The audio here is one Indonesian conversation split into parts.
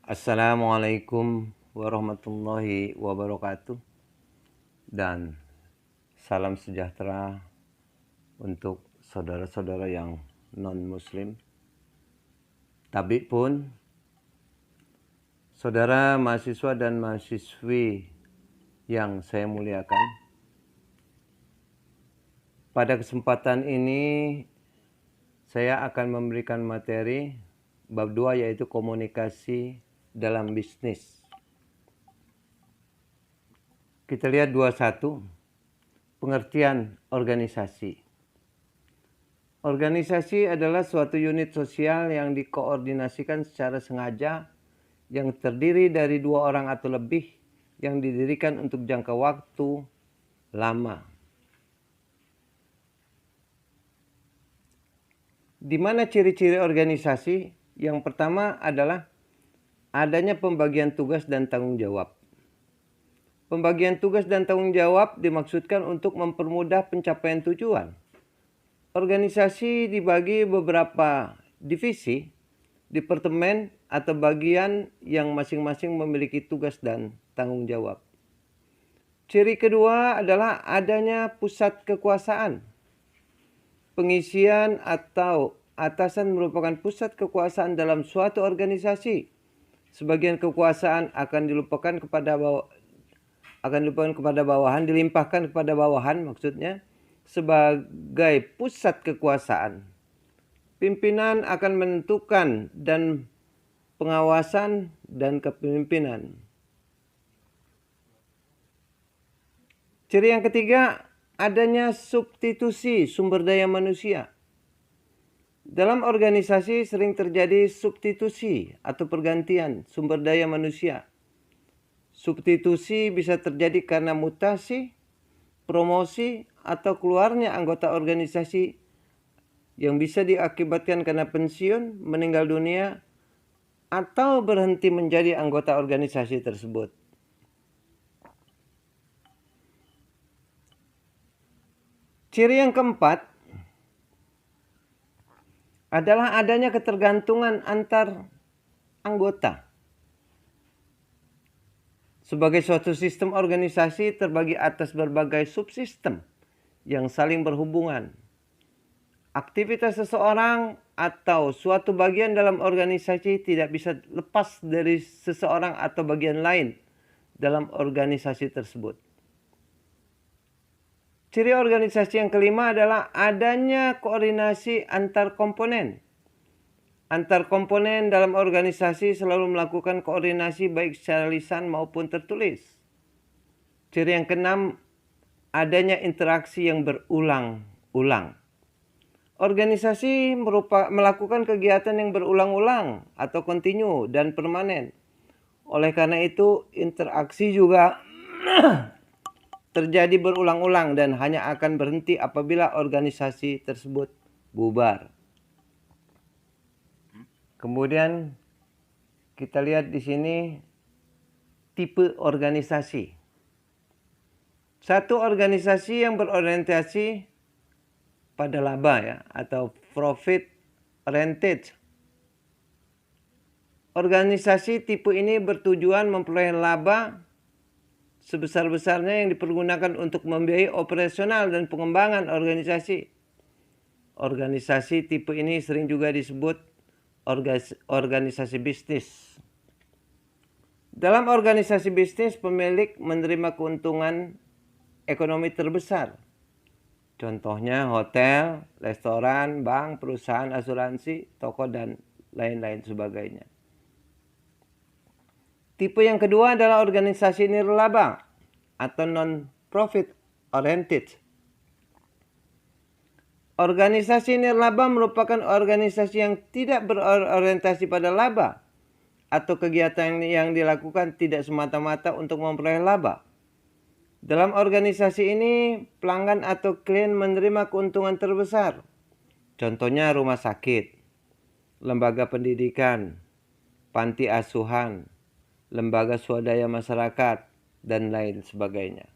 Assalamualaikum warahmatullahi wabarakatuh dan salam sejahtera untuk saudara-saudara yang non-muslim. Tapi pun saudara mahasiswa dan mahasiswi yang saya muliakan, pada kesempatan ini saya akan memberikan materi bab 2 yaitu komunikasi dalam bisnis. Kita lihat 21, pengertian organisasi. Organisasi adalah suatu unit sosial yang dikoordinasikan secara sengaja yang terdiri dari 2 orang atau lebih yang didirikan untuk jangka waktu lama. Di mana ciri-ciri organisasi? Yang pertama adalah adanya pembagian tugas dan tanggung jawab. Pembagian tugas dan tanggung jawab dimaksudkan untuk mempermudah pencapaian tujuan. Organisasi dibagi beberapa divisi, departemen atau bagian yang masing-masing memiliki tugas dan tanggung jawab. Ciri kedua adalah adanya pusat kekuasaan. Pengisian atau atasan merupakan pusat kekuasaan dalam suatu organisasi. Sebagian kekuasaan akan dilupakan kepada bawahan, dilimpahkan kepada bawahan maksudnya sebagai pusat kekuasaan. Pimpinan akan menentukan dan pengawasan dan kepemimpinan. Ciri yang ketiga, adanya substitusi sumber daya manusia. Dalam organisasi sering terjadi substitusi atau pergantian sumber daya manusia. Substitusi bisa terjadi karena mutasi, promosi, atau keluarnya anggota organisasi yang bisa diakibatkan karena pensiun, meninggal dunia, atau berhenti menjadi anggota organisasi tersebut. Ciri yang keempat adalah adanya ketergantungan antar anggota. Sebagai suatu sistem organisasi terbagi atas berbagai subsistem yang saling berhubungan. Aktivitas seseorang atau suatu bagian dalam organisasi tidak bisa lepas dari seseorang atau bagian lain dalam organisasi tersebut. Ciri organisasi yang kelima adalah adanya koordinasi antar komponen. Antar komponen dalam organisasi selalu melakukan koordinasi baik secara lisan maupun tertulis. Ciri yang keenam, adanya interaksi yang berulang-ulang. Organisasi melakukan kegiatan yang berulang-ulang atau kontinu dan permanen. Oleh karena itu, interaksi juga terjadi berulang-ulang dan hanya akan berhenti apabila organisasi tersebut bubar. Kemudian kita lihat di sini tipe organisasi. Satu, organisasi yang berorientasi pada laba ya atau profit oriented. Organisasi tipe ini bertujuan memperoleh laba sebesar-besarnya yang dipergunakan untuk membiayai operasional dan pengembangan organisasi. Organisasi tipe ini sering juga disebut organisasi bisnis. Dalam organisasi bisnis, pemilik menerima keuntungan ekonomi terbesar. Contohnya hotel, restoran, bank, perusahaan asuransi, toko, dan lain-lain sebagainya. Tipe yang kedua adalah organisasi nirlaba atau non-profit oriented. Organisasi nirlaba merupakan organisasi yang tidak berorientasi pada laba atau kegiatan yang dilakukan tidak semata-mata untuk memperoleh laba. Dalam organisasi ini, pelanggan atau klien menerima keuntungan terbesar. Contohnya rumah sakit, lembaga pendidikan, panti asuhan, lembaga swadaya masyarakat, dan lain sebagainya.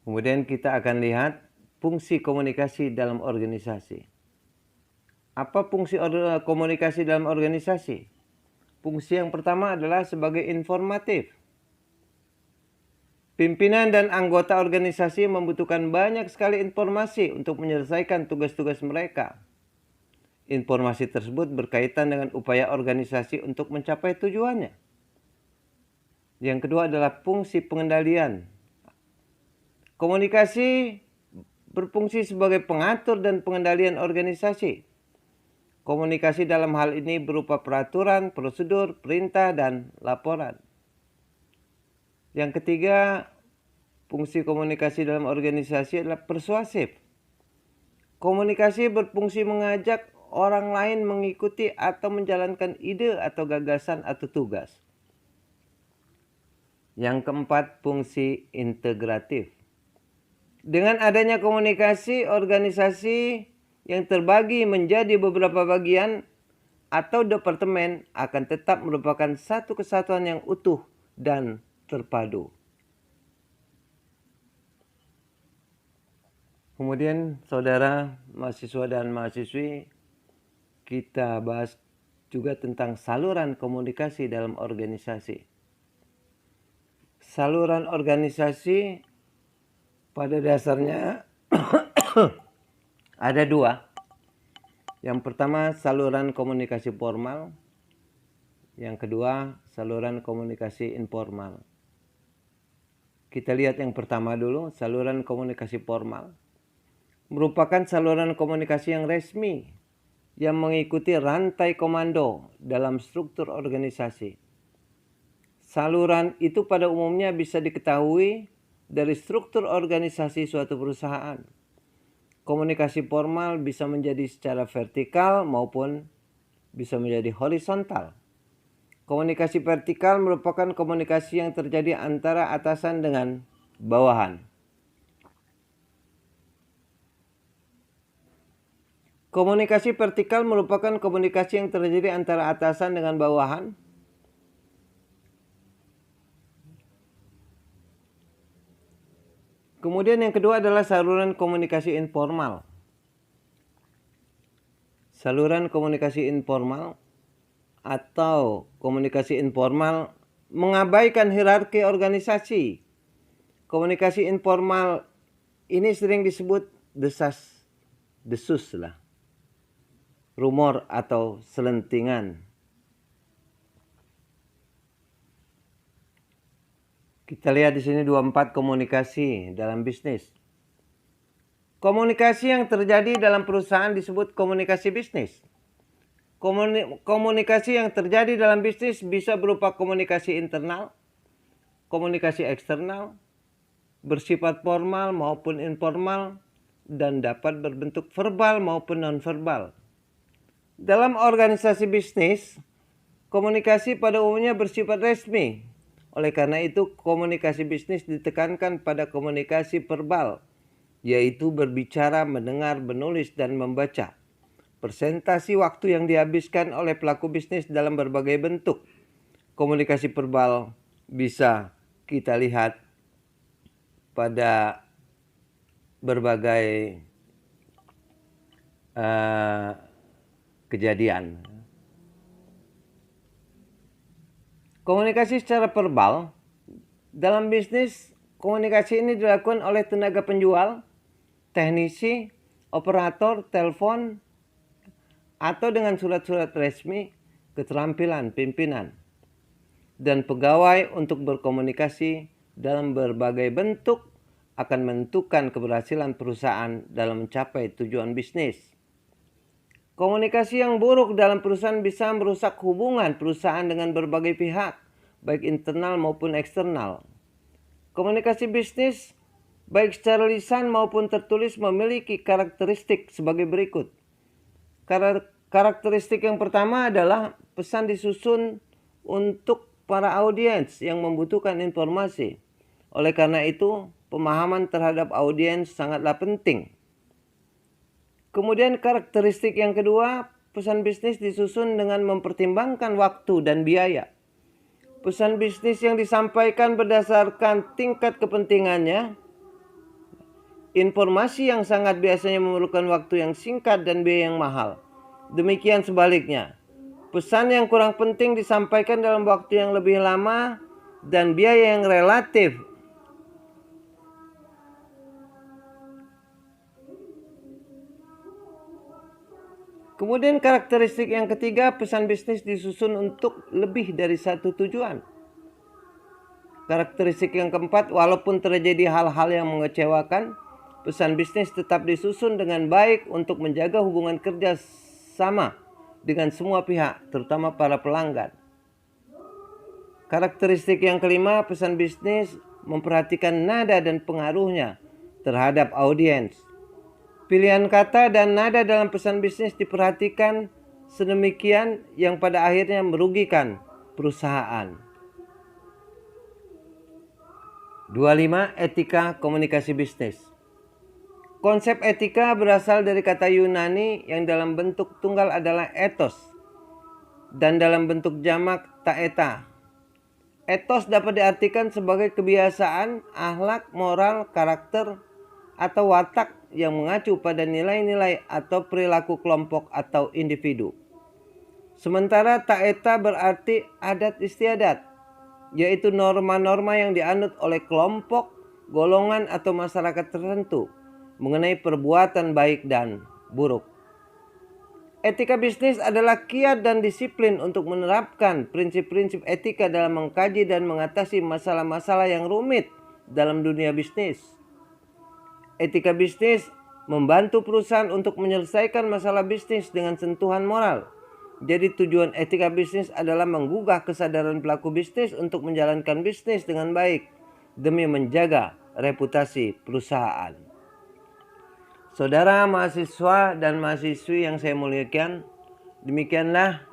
Kemudian kita akan lihat fungsi komunikasi dalam organisasi. Apa fungsi komunikasi dalam organisasi? Fungsi yang pertama adalah sebagai informatif. Pimpinan dan anggota organisasi membutuhkan banyak sekali informasi untuk menyelesaikan tugas-tugas mereka. Informasi tersebut berkaitan dengan upaya organisasi untuk mencapai tujuannya. Yang kedua adalah fungsi pengendalian. Komunikasi berfungsi sebagai pengatur dan pengendalian organisasi. Komunikasi dalam hal ini berupa peraturan, prosedur, perintah, dan laporan. Yang ketiga, fungsi komunikasi dalam organisasi adalah persuasif. Komunikasi berfungsi mengajak orang lain mengikuti atau menjalankan ide atau gagasan atau tugas. Yang keempat, fungsi integratif. Dengan adanya komunikasi, organisasi yang terbagi menjadi beberapa bagian atau departemen akan tetap merupakan satu kesatuan yang utuh dan terpadu. Kemudian saudara mahasiswa dan mahasiswi, kita bahas juga tentang saluran komunikasi dalam organisasi. Saluran organisasi pada dasarnya ada dua. Yang pertama saluran komunikasi formal. Yang kedua saluran komunikasi informal. Kita lihat yang pertama dulu, saluran komunikasi formal. Merupakan saluran komunikasi yang resmi yang mengikuti rantai komando dalam struktur organisasi. Saluran itu pada umumnya bisa diketahui dari struktur organisasi suatu perusahaan. Komunikasi formal bisa menjadi secara vertikal maupun bisa menjadi horizontal. Komunikasi vertikal merupakan komunikasi yang terjadi antara atasan dengan bawahan. Komunikasi vertikal merupakan komunikasi yang terjadi antara atasan dengan bawahan. Kemudian yang kedua adalah saluran komunikasi informal. Saluran komunikasi informal atau komunikasi informal mengabaikan hierarki organisasi. Komunikasi informal ini sering disebut desas-desus lah, rumor atau selentingan. Kita lihat di sini 24 komunikasi dalam bisnis. Komunikasi yang terjadi dalam perusahaan disebut komunikasi bisnis. Komunikasi yang terjadi dalam bisnis bisa berupa komunikasi internal, komunikasi eksternal, bersifat formal maupun informal, dan dapat berbentuk verbal maupun non-verbal. Dalam organisasi bisnis, komunikasi pada umumnya bersifat resmi. Oleh karena itu, komunikasi bisnis ditekankan pada komunikasi verbal, yaitu berbicara, mendengar, menulis, dan membaca. Presentasi waktu yang dihabiskan oleh pelaku bisnis dalam berbagai bentuk. Komunikasi verbal bisa kita lihat pada berbagai kejadian. Komunikasi secara verbal dalam bisnis, komunikasi ini dilakukan oleh tenaga penjual, teknisi, operator, telepon, atau dengan surat-surat resmi, keterampilan pimpinan, dan pegawai untuk berkomunikasi dalam berbagai bentuk akan menentukan keberhasilan perusahaan dalam mencapai tujuan bisnis. Komunikasi yang buruk dalam perusahaan bisa merusak hubungan perusahaan dengan berbagai pihak, baik internal maupun eksternal. Komunikasi bisnis, baik secara lisan maupun tertulis, memiliki karakteristik sebagai berikut. Karakteristik yang pertama adalah pesan disusun untuk para audiens yang membutuhkan informasi. Oleh karena itu, pemahaman terhadap audiens sangatlah penting. Kemudian karakteristik yang kedua, pesan bisnis disusun dengan mempertimbangkan waktu dan biaya. Pesan bisnis yang disampaikan berdasarkan tingkat kepentingannya. Informasi yang sangat biasanya memerlukan waktu yang singkat dan biaya yang mahal. Demikian sebaliknya. Pesan yang kurang penting disampaikan dalam waktu yang lebih lama dan biaya yang relatif. Kemudian karakteristik yang ketiga, pesan bisnis disusun untuk lebih dari satu tujuan. Karakteristik yang keempat, walaupun terjadi hal-hal yang mengecewakan, pesan bisnis tetap disusun dengan baik untuk menjaga hubungan kerja sama dengan semua pihak, terutama para pelanggan. Karakteristik yang kelima, pesan bisnis memperhatikan nada dan pengaruhnya terhadap audiens. Pilihan kata dan nada dalam pesan bisnis diperhatikan sedemikian yang pada akhirnya merugikan perusahaan. 25. Etika komunikasi bisnis. Konsep etika berasal dari kata Yunani yang dalam bentuk tunggal adalah ethos dan dalam bentuk jamak taeta. Ethos dapat diartikan sebagai kebiasaan, akhlak, moral, karakter, atau watak yang mengacu pada nilai-nilai atau perilaku kelompok atau individu. Sementara taeta berarti adat istiadat, yaitu norma-norma yang dianut oleh kelompok, golongan, atau masyarakat tertentu mengenai perbuatan baik dan buruk. Etika bisnis adalah kiat dan disiplin untuk menerapkan prinsip-prinsip etika dalam mengkaji dan mengatasi masalah-masalah yang rumit dalam dunia bisnis. Etika bisnis membantu perusahaan untuk menyelesaikan masalah bisnis dengan sentuhan moral. Jadi tujuan etika bisnis adalah menggugah kesadaran pelaku bisnis untuk menjalankan bisnis dengan baik demi menjaga reputasi perusahaan. Saudara mahasiswa dan mahasiswi yang saya muliakan, demikianlah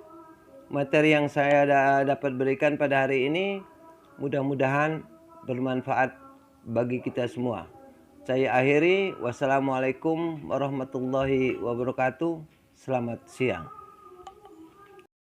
materi yang saya dapat berikan pada hari ini. Mudah-mudahan bermanfaat bagi kita semua. Saya akhiri. Wassalamualaikum warahmatullahi wabarakatuh. Selamat siang.